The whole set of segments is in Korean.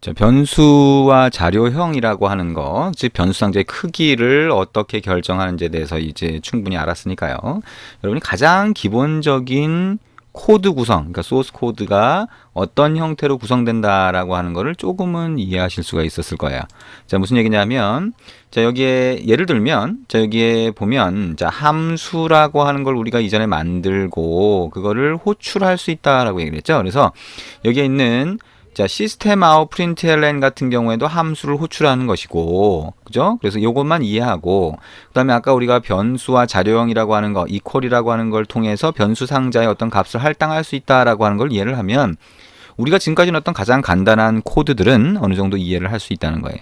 자, 변수와 자료형이라고 하는 거, 즉 변수 상자의 크기를 어떻게 결정하는지에 대해서 이제 충분히 알았으니까요. 여러분이 가장 기본적인 코드 구성, 그러니까 소스 코드가 어떤 형태로 구성된다라고 하는 거를 조금은 이해하실 수가 있었을 거예요. 자, 무슨 얘기냐면, 자, 여기에 예를 들면, 자, 여기에 보면, 자, 함수라고 하는 걸 우리가 이전에 만들고 그거를 호출할 수 있다라고 얘기를 했죠. 그래서 여기에 있는 자, 시스템 아웃 println 같은 경우에도 함수를 호출하는 것이고, 그죠? 그래서 이것만 이해하고, 그 다음에 아까 우리가 변수와 자료형이라고 하는 거, equal이라고 하는 걸 통해서 변수 상자의 어떤 값을 할당할 수 있다라고 하는 걸 이해를 하면, 우리가 지금까지 넣었던 가장 간단한 코드들은 어느 정도 이해를 할 수 있다는 거예요.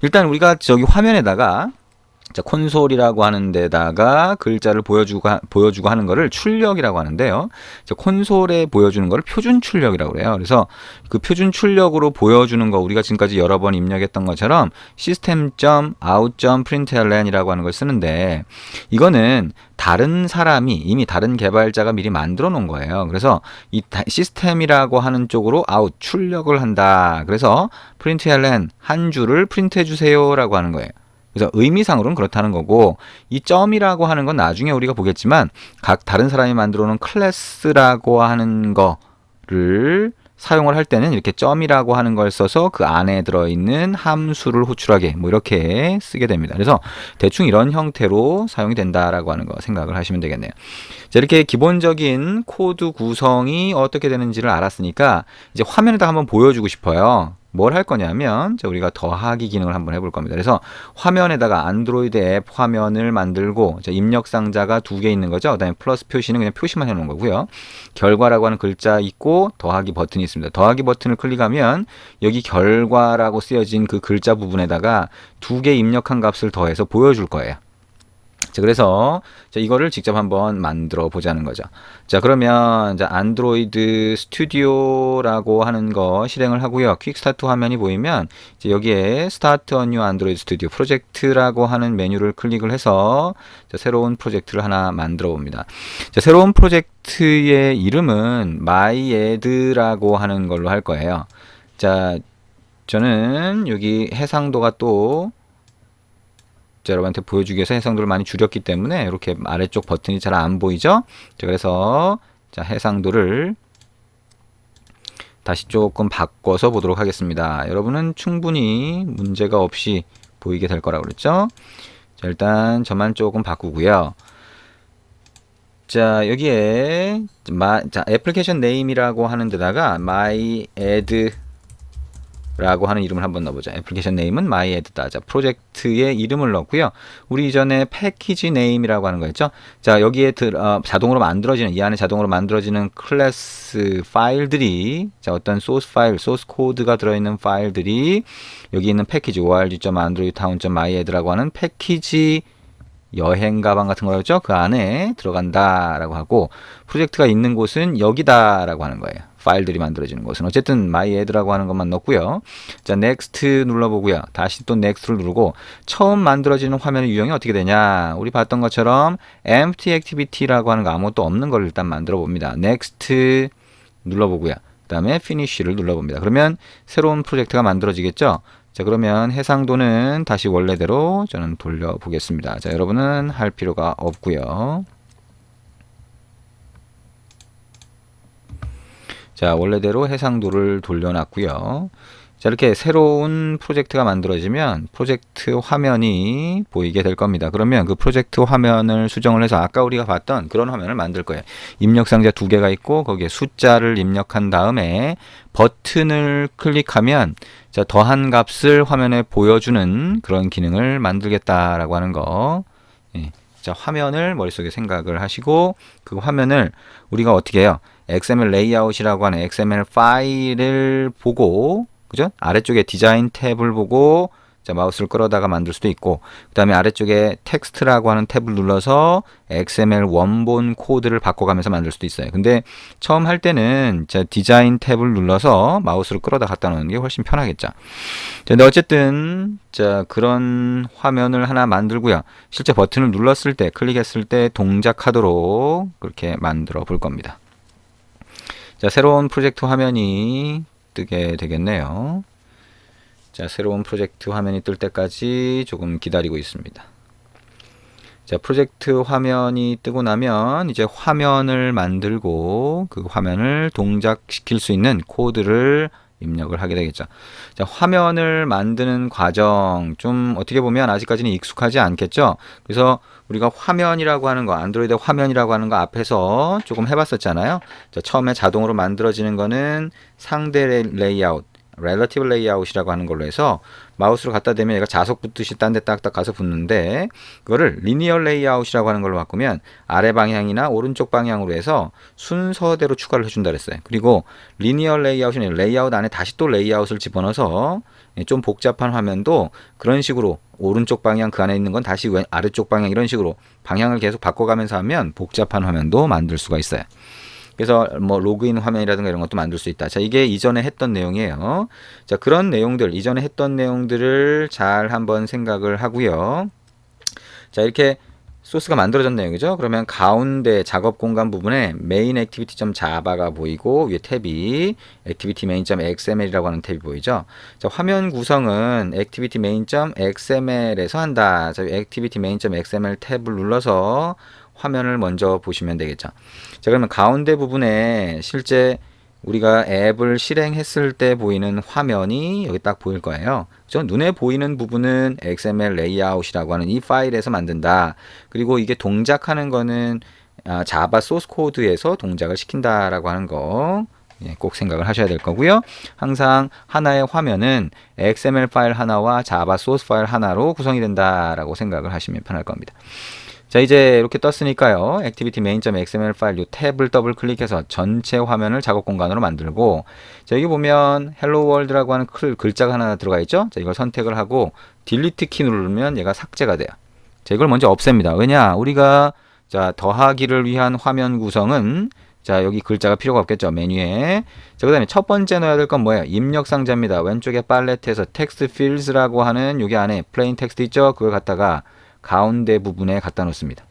일단 우리가 저기 화면에다가 자, 콘솔이라고 하는 데다가 글자를 보여주고 하는 거를 출력이라고 하는데요. 자, 콘솔에 보여주는 거를 표준 출력이라고 그래요. 그래서 그 표준 출력으로 보여주는 거 우리가 지금까지 여러 번 입력했던 것처럼 system.out.println이라고 하는 걸 쓰는데 이거는 다른 사람이 이미 다른 개발자가 미리 만들어 놓은 거예요. 그래서 이 시스템이라고 하는 쪽으로 out 출력을 한다. 그래서 println 한 줄을 프린트해 주세요라고 하는 거예요. 그래서 의미상으로는 그렇다는 거고 이 점이라고 하는 건 나중에 우리가 보겠지만 각 다른 사람이 만들어 놓은 클래스라고 하는 거를 사용을 할 때는 이렇게 점이라고 하는 걸 써서 그 안에 들어있는 함수를 호출하게 뭐 이렇게 쓰게 됩니다. 그래서 대충 이런 형태로 사용이 된다라고 하는 거 생각을 하시면 되겠네요. 자, 이렇게 기본적인 코드 구성이 어떻게 되는지를 알았으니까 이제 화면에다 한번 보여주고 싶어요. 뭘 할 거냐면 자, 우리가 더하기 기능을 한번 해볼 겁니다. 그래서 화면에다가 안드로이드 앱 화면을 만들고 자, 입력 상자가 두 개 있는 거죠. 그다음에 플러스 표시는 그냥 표시만 해놓은 거고요. 결과라고 하는 글자 있고 더하기 버튼이 있습니다. 더하기 버튼을 클릭하면 여기 결과라고 쓰여진 그 글자 부분에다가 두 개 입력한 값을 더해서 보여줄 거예요. 자, 그래서 자, 이거를 직접 한번 만들어 보자는 거죠. 자, 그러면 자, 안드로이드 스튜디오라고 하는 거 실행을 하고요. 퀵 스타트 화면이 보이면 이제 여기에 스타트 a new 안드로이드 스튜디오 프로젝트라고 하는 메뉴를 클릭을 해서 자, 새로운 프로젝트를 하나 만들어 봅니다. 자, 새로운 프로젝트의 이름은 myad라고 하는 걸로 할 거예요. 자, 저는 여기 해상도가 또 여러분한테 보여주기 위해서 해상도를 많이 줄였기 때문에 이렇게 아래쪽 버튼이 잘 안 보이죠? 자, 그래서 자, 해상도를 다시 조금 바꿔서 보도록 하겠습니다. 여러분은 충분히 문제가 없이 보이게 될 거라고 그랬죠? 자, 일단 저만 조금 바꾸고요. 자, 여기에 자, 애플리케이션 네임이라고 하는 데다가 myad 라고 하는 이름을 한번 넣어보자. 애플리케이션 네임은 myad다. 자, 프로젝트의 이름을 넣고요. 우리 이전에 패키지 네임이라고 하는 거였죠. 자, 여기에 자동으로 만들어지는 이 안에 자동으로 만들어지는 클래스 파일들이 자, 어떤 소스 파일, 소스 코드가 들어있는 파일들이 여기 있는 패키지 org.androidtown.myad라고 하는 패키지 여행 가방 같은 거였죠. 그 안에 들어간다라고 하고 프로젝트가 있는 곳은 여기다라고 하는 거예요. 파일들이 만들어지는 곳은 어쨌든 myad라고 하는 것만 넣고요. 자, next 눌러보고요. 다시 또 next를 누르고 처음 만들어지는 화면의 유형이 어떻게 되냐? 우리 봤던 것처럼 empty activity라고 하는 거 아무것도 없는 걸 일단 만들어 봅니다. next 눌러보고요. 그 다음에 finish를 눌러봅니다. 그러면 새로운 프로젝트가 만들어지겠죠? 자, 그러면 해상도는 다시 원래대로 저는 돌려보겠습니다. 자, 여러분은 할 필요가 없고요. 자, 원래대로 해상도를 돌려놨고요. 자, 이렇게 새로운 프로젝트가 만들어지면 프로젝트 화면이 보이게 될 겁니다. 그러면 그 프로젝트 화면을 수정을 해서 아까 우리가 봤던 그런 화면을 만들 거예요. 입력 상자 두 개가 있고 거기에 숫자를 입력한 다음에 버튼을 클릭하면 자, 더한 값을 화면에 보여주는 그런 기능을 만들겠다라고 하는 거. 예. 자, 화면을 머릿속에 생각을 하시고 그 화면을 우리가 어떻게 해요? XML 레이아웃이라고 하는 XML 파일을 보고 그죠? 아래쪽에 디자인 탭을 보고 자, 마우스를 끌어다가 만들 수도 있고 그 다음에 아래쪽에 텍스트라고 하는 탭을 눌러서 XML 원본 코드를 바꿔가면서 만들 수도 있어요. 근데 처음 할 때는 자, 디자인 탭을 눌러서 마우스를 끌어다 갖다 놓는 게 훨씬 편하겠죠. 자, 근데 어쨌든 자, 그런 화면을 하나 만들고요. 실제 버튼을 눌렀을 때 클릭했을 때 동작하도록 그렇게 만들어 볼 겁니다. 자, 새로운 프로젝트 화면이 뜨게 되겠네요. 자, 새로운 프로젝트 화면이 뜰 때까지 조금 기다리고 있습니다. 자, 프로젝트 화면이 뜨고 나면 이제 화면을 만들고 그 화면을 동작시킬 수 있는 코드를 입력을 하게 되겠죠. 자, 화면을 만드는 과정 좀 어떻게 보면 아직까지는 익숙하지 않겠죠. 그래서 우리가 화면이라고 하는 거, 안드로이드 화면이라고 하는 거 앞에서 조금 해봤었잖아요. 자, 처음에 자동으로 만들어지는 거는 상대 레이아웃, relative layout이라고 하는 걸로 해서 마우스로 갖다 대면 얘가 자석 붙듯이 딴 데 딱딱 가서 붙는데, 그거를 linear layout이라고 하는 걸로 바꾸면 아래 방향이나 오른쪽 방향으로 해서 순서대로 추가를 해준다 그랬어요. 그리고 linear layout은 레이아웃 안에 다시 또 레이아웃을 집어넣어서 좀 복잡한 화면도 그런 식으로 오른쪽 방향 그 안에 있는 건 다시 아래쪽 방향 이런 식으로 방향을 계속 바꿔가면서 하면 복잡한 화면도 만들 수가 있어요. 그래서 뭐 로그인 화면이라든가 이런 것도 만들 수 있다. 자, 이게 이전에 했던 내용이에요. 자, 그런 내용들, 이전에 했던 내용들을 잘 한번 생각을 하고요. 자, 이렇게 소스가 만들어졌네요. 그죠? 그러면 가운데 작업 공간 부분에 main activity.java가 보이고 위에 탭이 activity main.xml이라고 하는 탭이 보이죠? 자, 화면 구성은 activity main.xml에서 한다. 자, activity main.xml 탭을 눌러서 화면을 먼저 보시면 되겠죠. 자, 그러면 가운데 부분에 실제 우리가 앱을 실행했을 때 보이는 화면이 여기 딱 보일 거예요. 그죠? 눈에 보이는 부분은 XML 레이아웃이라고 하는 이 파일에서 만든다. 그리고 이게 동작하는 거는 자바 소스 코드에서 동작을 시킨다라고 하는 거 꼭 생각을 하셔야 될 거고요. 항상 하나의 화면은 XML 파일 하나와 자바 소스 파일 하나로 구성이 된다라고 생각을 하시면 편할 겁니다. 자, 이제 이렇게 떴으니까요. activity main.xml 파일 이 탭을 더블 클릭해서 전체 화면을 작업 공간으로 만들고, 자, 여기 보면 hello world라고 하는 글자가 하나 들어가 있죠. 자, 이걸 선택을 하고 delete 키 누르면 얘가 삭제가 돼요. 자, 이걸 먼저 없앱니다. 왜냐? 우리가 자, 더하기를 위한 화면 구성은 자, 여기 글자가 필요가 없겠죠. 메뉴에. 자, 그 다음에 첫 번째 넣어야 될 건 뭐예요? 입력 상자입니다. 왼쪽에 팔레트에서 text fields라고 하는 여기 안에 plain text 있죠? 그걸 갖다가 가운데 부분에 갖다 놓습니다.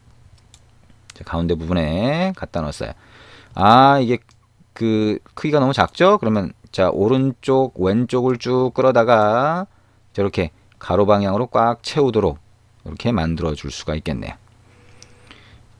자, 가운데 부분에 갖다 놓았어요. 아, 이게 그 크기가 너무 작죠? 그러면 자, 오른쪽 왼쪽을 쭉 끌어다가 저렇게 가로 방향으로 꽉 채우도록 이렇게 만들어 줄 수가 있겠네요.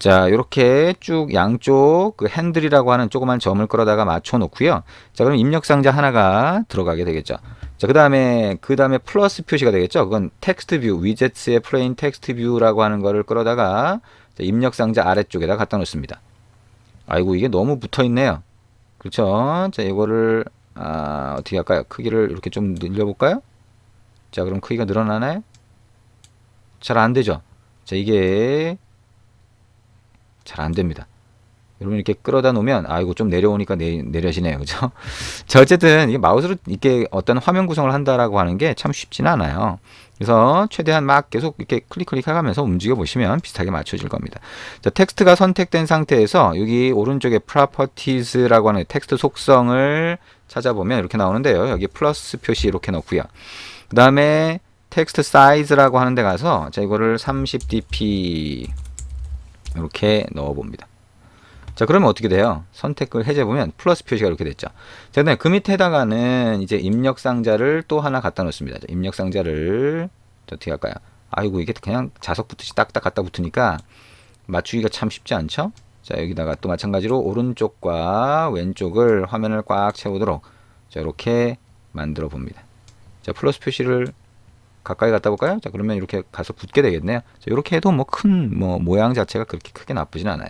자, 이렇게 쭉 양쪽 그 핸들이라고 하는 조그만 점을 끌어다가 맞춰 놓고요. 자, 그럼 입력 상자 하나가 들어가게 되겠죠. 자, 그 다음에 플러스 표시가 되겠죠. 그건 텍스트 뷰, 위젯스의 플레인 텍스트 뷰라고 하는 거를 끌어다가 자, 입력 상자 아래쪽에다 갖다 놓습니다. 아이고, 이게 너무 붙어 있네요. 그렇죠. 자, 이거를 어떻게 할까요? 크기를 이렇게 좀 늘려볼까요? 자, 그럼 크기가 늘어나나요? 잘 안 되죠. 자, 이게 잘 안 됩니다. 여러분 이렇게 끌어다 놓으면 이거 좀 내려오니까 내려지네요. 그죠? 자, 어쨌든 이게 마우스로 이렇게 어떤 화면 구성을 한다라고 하는 게 참 쉽지는 않아요. 그래서 최대한 막 계속 이렇게 클릭 하면서 움직여 보시면 비슷하게 맞춰질 겁니다. 자, 텍스트가 선택된 상태에서 여기 오른쪽에 properties라고 하는 텍스트 속성을 찾아보면 이렇게 나오는데요. 여기 플러스 표시 이렇게 넣고요. 그 다음에 텍스트 사이즈라고 하는 데 가서 자, 이거를 30dp 이렇게 넣어 봅니다. 자, 그러면 어떻게 돼요? 선택을 해제보면 플러스 표시가 이렇게 됐죠. 자, 그다음에 그 밑에다가는 이제 입력 상자를 또 하나 갖다 놓습니다. 자, 입력 상자를 어떻게 할까요? 아이고, 이게 그냥 자석 붙듯이 딱딱 갖다 붙으니까 맞추기가 참 쉽지 않죠? 자, 여기다가 또 마찬가지로 오른쪽과 왼쪽을 화면을 꽉 채우도록 자, 이렇게 만들어 봅니다. 자, 플러스 표시를 가까이 갖다 볼까요? 자, 그러면 이렇게 가서 붙게 되겠네요. 자, 이렇게 해도 뭐 큰 모양 자체가 그렇게 크게 나쁘진 않아요.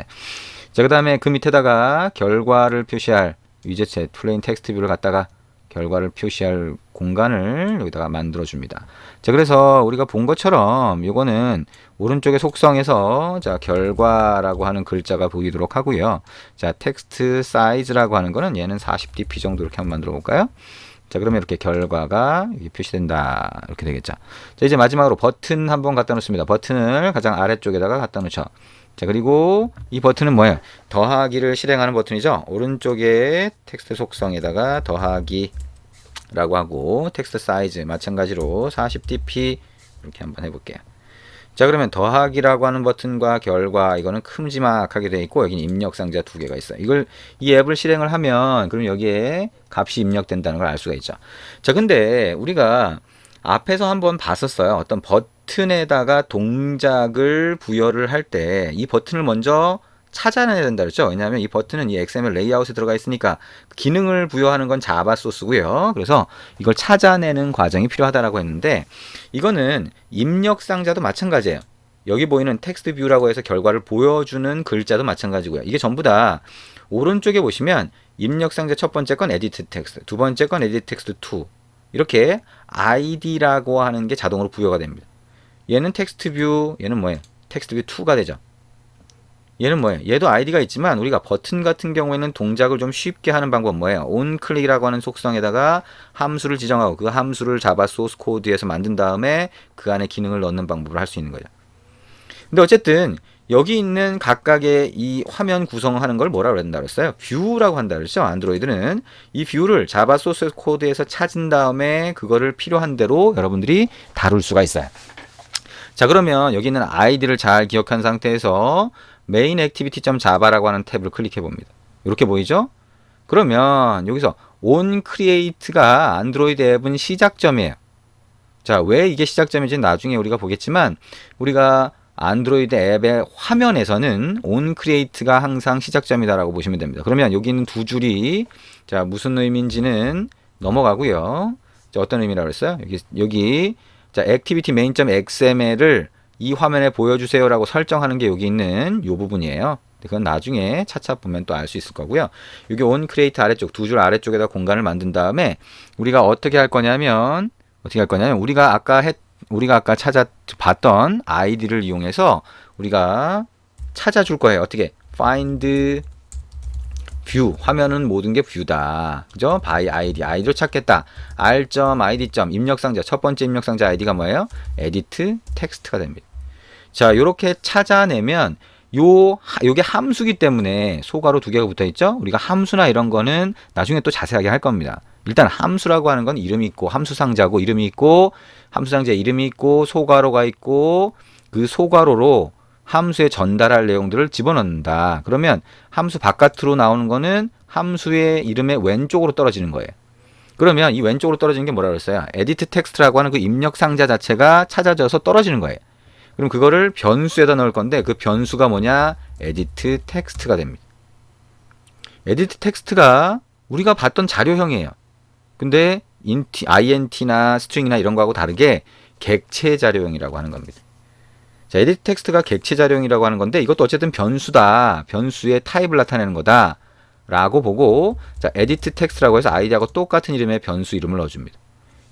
자, 그 다음에 그 밑에다가 결과를 표시할 위젯 플레인 텍스트 뷰를 갖다가 결과를 표시할 공간을 여기다가 만들어 줍니다. 자, 그래서 우리가 본 것처럼 이거는 오른쪽의 속성에서 자, 결과라고 하는 글자가 보이도록 하고요. 자, 텍스트 사이즈라고 하는 거는 얘는 40dp 정도 이렇게 한번 만들어 볼까요? 자, 그러면 이렇게 결과가 여기 표시된다. 이렇게 되겠죠. 자, 이제 마지막으로 버튼 한번 갖다 놓습니다. 버튼을 가장 아래쪽에다가 갖다 놓죠. 자, 그리고 이 버튼은 뭐예요? 더하기를 실행하는 버튼이죠. 오른쪽에 텍스트 속성에다가 더하기라고 하고 텍스트 사이즈 마찬가지로 40dp 이렇게 한번 해볼게요. 자, 그러면 더하기라고 하는 버튼과 결과 이거는 큼지막하게 되어 있고 여기는 입력 상자 두 개가 있어요. 이 앱을 실행을 하면 그럼 여기에 값이 입력된다는 걸 알 수가 있죠. 자, 근데 우리가 앞에서 한번 봤었어요. 어떤 버튼에다가 동작을 부여를 할 때 이 버튼을 먼저 찾아내야 된다 그랬죠. 왜냐하면 이 버튼은 이 XML 레이아웃에 들어가 있으니까 기능을 부여하는 건 자바 소스고요. 그래서 이걸 찾아내는 과정이 필요하다라고 했는데 이거는 입력 상자도 마찬가지예요. 여기 보이는 텍스트 뷰라고 해서 결과를 보여주는 글자도 마찬가지고요. 이게 전부 다 오른쪽에 보시면 입력 상자 첫 번째 건 에디트 텍스트, 두 번째 건 에디트 텍스트 2 이렇게 id라고 하는 게 자동으로 부여가 됩니다. 얘는 텍스트 뷰, 얘는 뭐예요? 텍스트 뷰 2가 되죠. 얘는 뭐예요? 얘도 id가 있지만 우리가 버튼 같은 경우에는 동작을 좀 쉽게 하는 방법은 뭐예요? onClick이라고 하는 속성에다가 함수를 지정하고 그 함수를 자바 소스 코드에서 만든 다음에 그 안에 기능을 넣는 방법을 할 수 있는 거죠. 근데 어쨌든 여기 있는 각각의 이 화면 구성하는 걸 뭐라고 한다 그랬어요? 뷰라고 한다 그랬죠? 안드로이드는 이 뷰를 자바 소스 코드에서 찾은 다음에 그거를 필요한 대로 여러분들이 다룰 수가 있어요. 자, 그러면 여기 있는 id를 잘 기억한 상태에서 main activity.java라고 하는 탭을 클릭해 봅니다. 이렇게 보이죠? 그러면 여기서 on create가 안드로이드 앱은 시작점이에요. 자, 왜 이게 시작점인지 나중에 우리가 보겠지만 우리가 안드로이드 앱의 화면에서는 on create가 항상 시작점이다라고 보시면 됩니다. 그러면 여기 있는 두 줄이 자, 무슨 의미인지는 넘어가고요. 자, 어떤 의미라고 했어요? 여기 자, activity main.xml을 이 화면에 보여주세요라고 설정하는 게 여기 있는 이 부분이에요. 그건 나중에 차차 보면 또 알 수 있을 거고요. 여기 on create 아래쪽 두 줄 아래쪽에다 공간을 만든 다음에 우리가 어떻게 할 거냐면 우리가 아까 찾아봤던 id를 이용해서 우리가 찾아줄 거예요. 어떻게? find view 화면은 모든 게 뷰다. 그죠? by id를 찾겠다. r.id. 입력상자 첫 번째 입력상자 id가 뭐예요? edit text가 됩니다. 자, 요렇게 찾아내면 요게 함수기 때문에 소괄호 두 개가 붙어 있죠? 우리가 함수나 이런 거는 나중에 또 자세하게 할 겁니다. 일단 함수라고 하는 건 이름이 있고 함수 상자고 이름이 있고 함수 상자에 이름이 있고 소괄호가 있고 그 소괄호로 함수에 전달할 내용들을 집어넣는다. 그러면 함수 바깥으로 나오는 거는 함수의 이름의 왼쪽으로 떨어지는 거예요. 그러면 이 왼쪽으로 떨어지는 게 뭐라고 했어요? edit text라고 하는 그 입력 상자 자체가 찾아져서 떨어지는 거예요. 그럼 그거를 변수에다 넣을 건데 그 변수가 뭐냐? edit text가 됩니다. edit text가 우리가 봤던 자료형이에요. 근데 int나 string이나 이런 거하고 다르게 객체 자료형이라고 하는 겁니다. 자, edit text가 객체 자료형이라고 하는 건데 이것도 어쨌든 변수다. 변수의 타입을 나타내는 거다. 라고 보고 자, edit text라고 해서 id하고 똑같은 이름의 변수 이름을 넣어줍니다.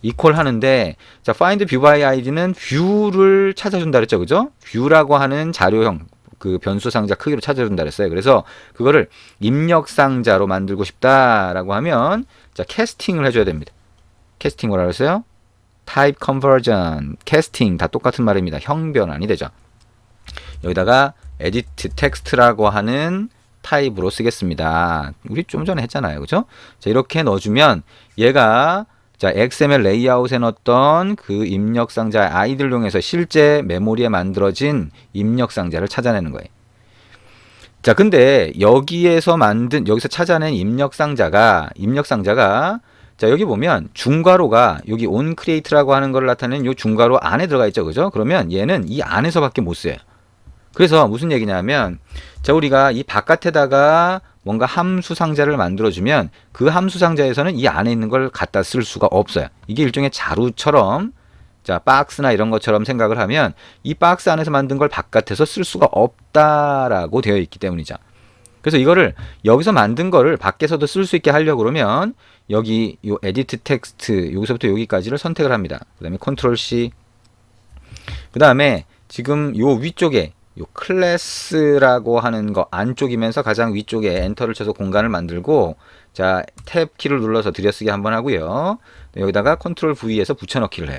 이퀄 하는데 자, find view by id는 뷰를 찾아준다 그랬죠. 그죠? 뷰라고 하는 자료형 그 변수 상자 크기로 찾아준다 그랬어요. 그래서 그거를 입력 상자로 만들고 싶다라고 하면 자, 캐스팅을 해줘야 됩니다. 캐스팅 뭐라 그랬어요? type conversion, 캐스팅 다 똑같은 말입니다. 형변환이 되죠. 여기다가 edit text라고 하는 타입으로 쓰겠습니다. 우리 좀 전에 했잖아요. 그죠? 자, 이렇게 넣어주면 얘가 자, XML 레이아웃에 넣었던 그 입력 상자 아이들 이용해서 실제 메모리에 만들어진 입력 상자를 찾아내는 거예요. 자, 근데 여기서 찾아낸 입력 상자가 자, 여기 보면 중괄호가 여기 onCreate라고 하는 걸 나타내는 이 중괄호 안에 들어가 있죠. 그죠? 그러면 얘는 이 안에서밖에 못 써요. 그래서 무슨 얘기냐면 자, 우리가 이 바깥에다가 뭔가 함수 상자를 만들어주면 그 함수 상자에서는 이 안에 있는 걸 갖다 쓸 수가 없어요. 이게 일종의 자루처럼 자, 박스나 이런 것처럼 생각을 하면 이 박스 안에서 만든 걸 바깥에서 쓸 수가 없다라고 되어 있기 때문이죠. 그래서 이거를 여기서 만든 거를 밖에서도 쓸 수 있게 하려고 그러면 여기 요 edit text 여기서부터 여기까지를 선택을 합니다. 그 다음에 컨트롤 C 그 다음에 지금 요 위쪽에 요 클래스라고 하는 거 안쪽이면서 가장 위쪽에 엔터를 쳐서 공간을 만들고 자, 탭 키를 눌러서 들여쓰기 한번 하고요. 여기다가 컨트롤 V에서 붙여넣기를 해요.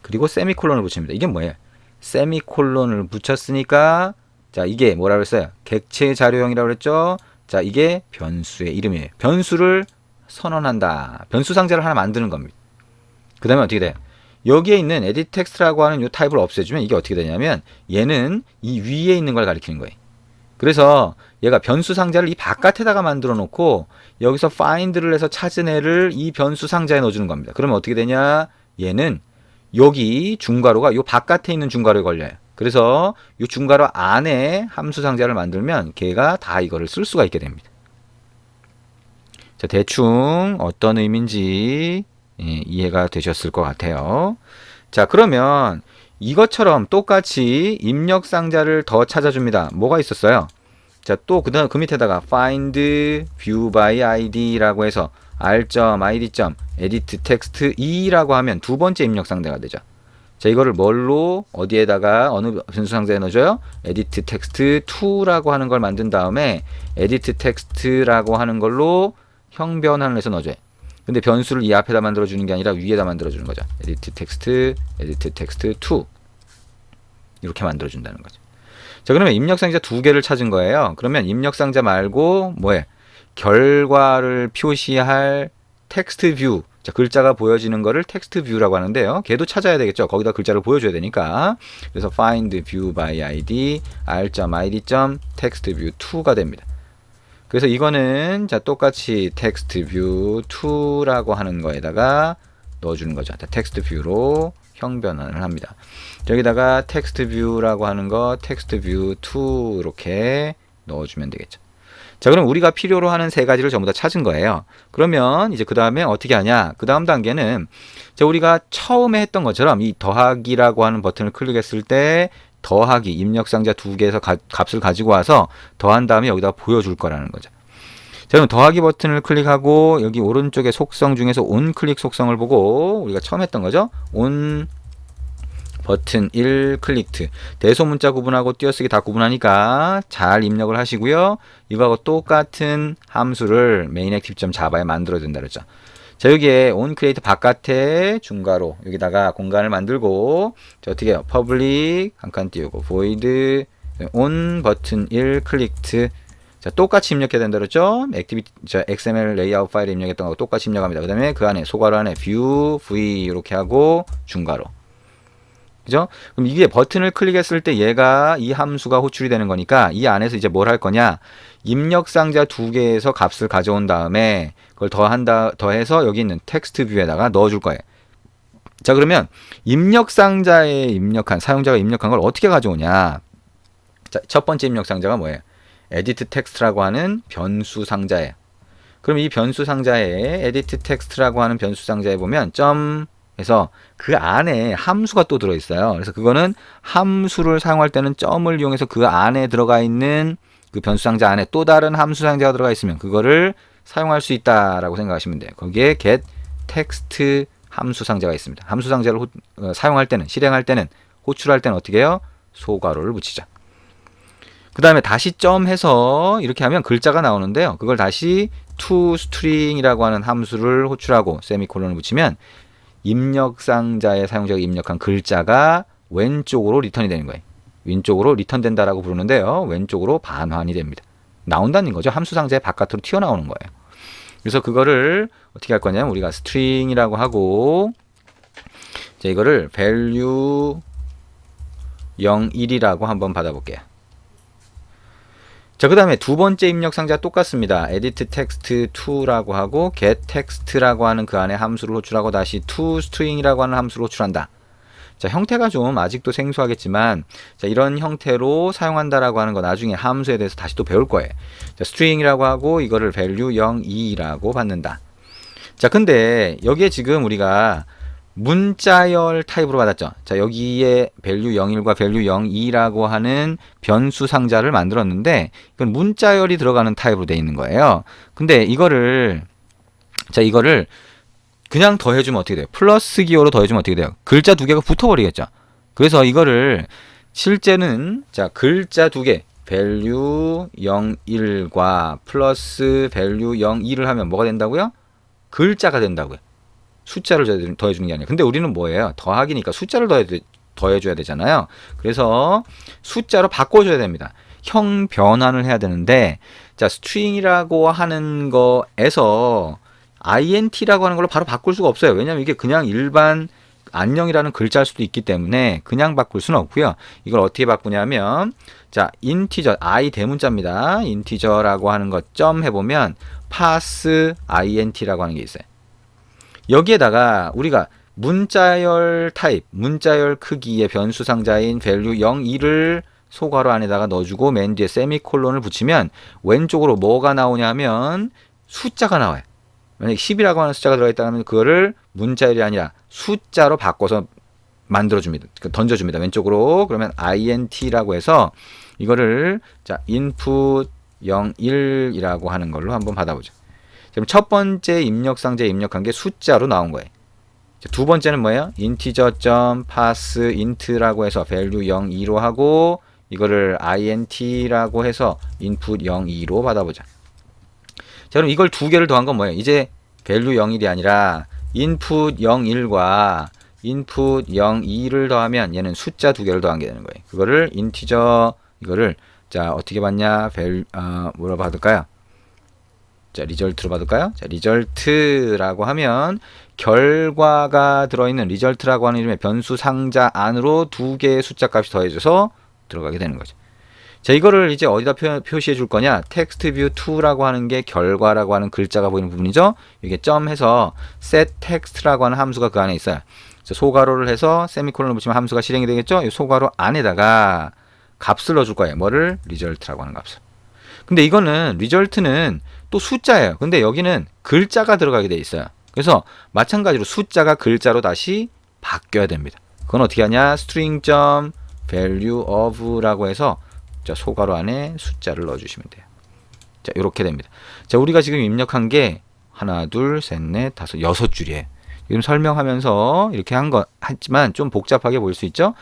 그리고 세미콜론을 붙입니다. 이게 뭐예요? 세미콜론을 붙였으니까 자, 이게 뭐라고 했어요? 객체 자료형이라고 그랬죠? 자, 이게 변수의 이름이에요. 변수를 선언한다. 변수 상자를 하나 만드는 겁니다. 그 다음에 어떻게 돼요? 여기에 있는 edit text라고 하는 이 타입을 없애주면 이게 어떻게 되냐면 얘는 이 위에 있는 걸 가리키는 거예요. 그래서 얘가 변수 상자를 이 바깥에다가 만들어 놓고 여기서 find를 해서 찾은 애를 이 변수 상자에 넣어주는 겁니다. 그러면 어떻게 되냐? 얘는 여기 중괄호가 요 바깥에 있는 중괄호에 걸려요. 그래서 요 중괄호 안에 함수 상자를 만들면 걔가 다 이거를 쓸 수가 있게 됩니다. 자, 대충 어떤 의미인지 이해가 되셨을 것 같아요. 자, 그러면 이것처럼 똑같이 입력 상자를 더 찾아줍니다. 뭐가 있었어요? 자, 또 그다음 그 밑에다가 find view by id라고 해서 r.id. edit text 2라고 하면 두 번째 입력 상자가 되죠. 자, 이거를 뭘로 어디에다가 어느 변수 상자에 넣어줘요? edit text 2라고 하는 걸 만든 다음에 edit text라고 하는 걸로 형변환을 해서 넣어줘요. 근데 변수를 이 앞에다 만들어주는 게 아니라 위에다 만들어주는 거죠. edit text 2 이렇게 만들어준다는 거죠. 자, 그러면 입력상자 두 개를 찾은 거예요. 그러면 입력상자 말고 뭐해? 결과를 표시할 텍스트 뷰. 자, 글자가 보여지는 거를 텍스트 뷰라고 하는데요. 걔도 찾아야 되겠죠. 거기다 글자를 보여줘야 되니까. 그래서 find view by id r.id. text view 2가 됩니다. 그래서 이거는 자, 똑같이 text view 2라고 하는 거에다가 넣어주는 거죠. 텍스트 뷰로 형변환을 합니다. 여기다가 텍스트 뷰라고 하는 거 텍스트 뷰 2 이렇게 넣어주면 되겠죠. 자, 그럼 우리가 필요로 하는 세 가지를 전부 다 찾은 거예요. 그러면 이제 그 다음에 어떻게 하냐? 그 다음 단계는 자, 우리가 처음에 했던 것처럼 이 더하기라고 하는 버튼을 클릭했을 때 더하기 입력상자 두 개에서 값을 가지고 와서 더한 다음에 여기다 보여줄 거라는 거죠. 자, 그럼 더하기 버튼을 클릭하고 여기 오른쪽에 속성 중에서 온 클릭 속성을 보고 우리가 처음 했던 거죠. 온 버튼 1 클릭트 대소문자 구분하고 띄어쓰기 다 구분하니까 잘 입력을 하시고요. 이거하고 똑같은 함수를 mainActive.java에 만들어야 된다 그랬죠. 자, 여기에 onCreate 바깥에 중괄호 여기다가 공간을 만들고 자, 어떻게 해요? public 한 칸 띄우고 void on 버튼 1 클릭트 자, 똑같이 입력해야 된다 그랬죠? XML 레이아웃 파일에 입력했던 거하고 똑같이 입력합니다. 그 다음에 그 안에 소괄호 안에 view v 이렇게 하고 중괄호 그죠? 그럼 이게 버튼을 클릭했을 때 얘가 이 함수가 호출이 되는 거니까 이 안에서 이제 뭘 할 거냐? 입력 상자 두 개에서 값을 가져온 다음에 그걸 더해서 여기 있는 텍스트 뷰에다가 넣어줄 거예요. 자, 그러면 입력 상자에 입력한 사용자가 입력한 걸 어떻게 가져오냐? 자, 첫 번째 입력 상자가 뭐예요? edit text라고 하는 변수 상자예요. 그럼 이 변수 상자에 edit text라고 하는 변수 상자에 보면 점 해서 그 안에 함수가 또 들어있어요. 그래서 그거는 함수를 사용할 때는 점을 이용해서 그 안에 들어가 있는 그 변수 상자 안에 또 다른 함수 상자가 들어가 있으면 그거를 사용할 수 있다라고 생각하시면 돼요. 거기에 get text 함수 상자가 있습니다. 함수 상자를 사용할 때는 실행할 때는 호출할 때는 어떻게 해요? 소괄호를 붙이자. 그 다음에 다시 점 해서 이렇게 하면 글자가 나오는데요. 그걸 다시 toString이라고 하는 함수를 호출하고 세미콜론을 붙이면 입력 상자에 사용자가 입력한 글자가 왼쪽으로 리턴이 되는 거예요. 왼쪽으로 리턴된다라고 부르는데요. 왼쪽으로 반환이 됩니다. 나온다는 거죠. 함수 상자의 바깥으로 튀어나오는 거예요. 그래서 그거를 어떻게 할 거냐면 우리가 string이라고 하고 자, 이거를 value 0, 1이라고 한번 받아볼게요. 자, 그 다음에 두 번째 입력 상자 똑같습니다. edit text 2라고 하고 get text라고 하는 그 안에 함수를 호출하고 다시 toString이라고 하는 함수를 호출한다. 자, 형태가 좀 아직도 생소하겠지만 자, 이런 형태로 사용한다라고 하는 거 나중에 함수에 대해서 다시 또 배울 거예요. 자, string이라고 하고 이거를 value 0, 2라고 받는다. 자, 근데 여기에 지금 우리가 문자열 타입으로 받았죠. 자, 여기에 value 01과 value 02라고 하는 변수 상자를 만들었는데 이건 문자열이 들어가는 타입으로 되어 있는 거예요. 근데 이거를 그냥 더해주면 어떻게 돼요? 플러스 기호로 더해주면 어떻게 돼요? 글자 두 개가 붙어버리겠죠. 그래서 이거를 실제는 자, 글자 두 개 value 01과 플러스 value 02를 하면 뭐가 된다고요? 글자가 된다고요. 숫자를 더해주는 게 아니에요. 근데 우리는 뭐예요? 더하기니까 숫자를 더해줘야 되잖아요. 그래서 숫자로 바꿔줘야 됩니다. 형 변환을 해야 되는데 자, string이라고 하는 거에서 int라고 하는 걸로 바로 바꿀 수가 없어요. 왜냐면 이게 그냥 일반 안녕이라는 글자일 수도 있기 때문에 그냥 바꿀 수는 없고요. 이걸 어떻게 바꾸냐면 자, 인티저 i 대문자입니다. 인티저라고 하는 것 점 해보면 pass int라고 하는 게 있어요. 여기에다가 우리가 문자열 타입, 문자열 크기의 변수 상자인 value 0, 2를 소괄호 안에다가 넣어주고 맨 뒤에 세미콜론을 붙이면 왼쪽으로 뭐가 나오냐면 숫자가 나와요. 만약에 10이라고 하는 숫자가 들어가 있다면 그거를 문자열이 아니라 숫자로 바꿔서 만들어줍니다. 던져줍니다. 왼쪽으로. 그러면 int라고 해서 이거를 자 input 0, 1이라고 하는 걸로 한번 받아보죠. 지금 첫 번째 입력 상자에 입력한 게 숫자로 나온 거예요. 두 번째는 뭐예요? integer.parseInt라고 해서 value 0, 2로 하고 이거를 int라고 해서 input 0, 2로 받아보자. 자, 그럼 이걸 두 개를 더한 건 뭐예요? 이제 value 0, 1이 아니라 input 0, 1과 input 0, 2를 더하면 얘는 숫자 두 개를 더한 게 되는 거예요. 그거를 integer 이거를 자 어떻게 받냐? 뭐로 받을까요? 자 리절트로 받을까요? 자 리절트라고 하면 결과가 들어있는 리절트라고 하는 이름의 변수 상자 안으로 두 개의 숫자 값이 더해져서 들어가게 되는 거죠. 자 이거를 이제 어디다 표시해 줄 거냐? 텍스트 뷰 2라고 하는 게 결과라고 하는 글자가 보이는 부분이죠. 이게 점해서 set text라고 하는 함수가 그 안에 있어요. 자, 소괄호를 해서 세미콜론을 붙이면 함수가 실행이 되겠죠. 이 소괄호 안에다가 값을 넣어줄 거예요. 뭐를? 리절트라고 하는 값을. 근데 이거는 리절트는 또 숫자예요. 근데 여기는 글자가 들어가게 돼 있어요. 그래서 마찬가지로 숫자가 글자로 다시 바뀌어야 됩니다. 그건 어떻게 하냐? string.value of라고 해서 자, 소괄호 안에 숫자를 넣어주시면 돼요. 자, 이렇게 됩니다. 자, 우리가 지금 입력한 게 하나, 둘, 셋, 넷, 다섯, 6줄이에요. 지금 설명하면서 이렇게 했지만 좀 복잡하게 보일 수 있죠?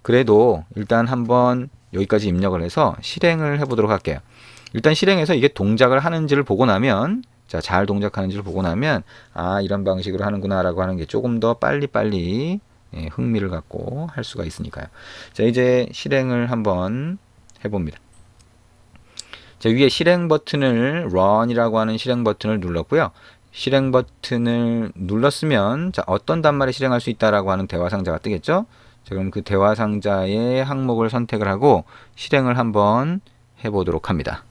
그래도 일단 한번 여기까지 입력을 해서 실행을 해보도록 할게요. 일단 실행해서 이게 동작을 하는지를 보고 나면 자, 잘 동작하는지를 보고 나면 아, 이런 방식으로 하는구나 라고 하는 게 조금 더 빨리빨리 흥미를 갖고 할 수가 있으니까요. 자, 이제 실행을 한번 해봅니다. 자, 위에 실행 버튼을 run이라고 하는 실행 버튼을 눌렀고요. 실행 버튼을 눌렀으면 자, 어떤 단말에 실행할 수 있다라고 하는 대화 상자가 뜨겠죠? 자, 그럼 그 대화 상자의 항목을 선택을 하고 실행을 한번 해보도록 합니다.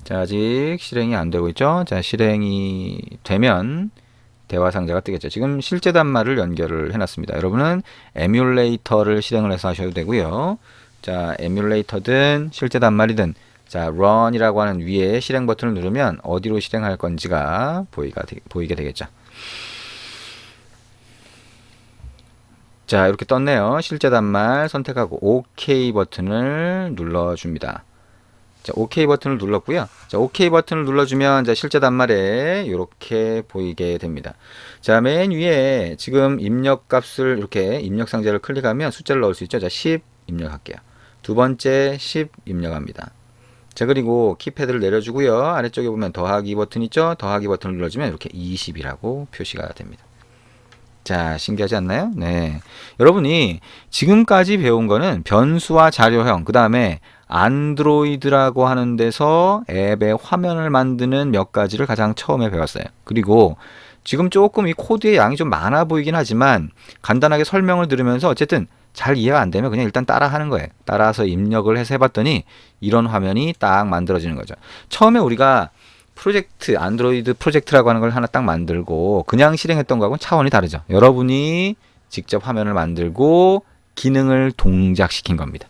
자, 아직 실행이 안 되고 있죠? 자, 실행이 되면 대화 상자가 뜨겠죠. 지금 실제 단말을 연결을 해놨습니다. 여러분은 에뮬레이터를 실행을 해서 하셔도 되고요. 자, 에뮬레이터든 실제 단말이든 자, run이라고 하는 위에 실행 버튼을 누르면 어디로 실행할 건지가 보이게 되겠죠. 자, 이렇게 떴네요. 실제 단말 선택하고 OK 버튼을 눌러줍니다. 자, OK 버튼을 눌렀고요. 자, OK 버튼을 눌러주면 자, 실제 단말에 이렇게 보이게 됩니다. 자, 맨 위에 지금 입력 값을 이렇게 입력 상자를 클릭하면 숫자를 넣을 수 있죠. 자, 10 입력할게요. 두 번째 10 입력합니다. 자, 그리고 키패드를 내려주고요. 아래쪽에 보면 더하기 버튼 있죠. 더하기 버튼을 눌러주면 이렇게 20이라고 표시가 됩니다. 자, 신기하지 않나요? 네. 여러분이 지금까지 배운 거는 변수와 자료형, 그 다음에 안드로이드라고 하는 데서 앱의 화면을 만드는 몇 가지를 가장 처음에 배웠어요. 그리고 지금 조금 이 코드의 양이 좀 많아 보이긴 하지만 간단하게 설명을 들으면서 어쨌든 잘 이해가 안 되면 그냥 일단 따라 하는 거예요. 따라서 입력을 해서 해봤더니 이런 화면이 딱 만들어지는 거죠. 처음에 우리가 프로젝트, 안드로이드 프로젝트라고 하는 걸 하나 딱 만들고 그냥 실행했던 거하고는 차원이 다르죠. 여러분이 직접 화면을 만들고 기능을 동작시킨 겁니다.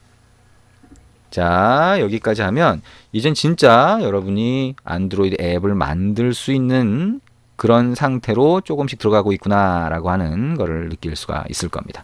자, 여기까지 하면 이젠 진짜 여러분이 안드로이드 앱을 만들 수 있는 그런 상태로 조금씩 들어가고 있구나 라고 하는 거를 느낄 수가 있을 겁니다.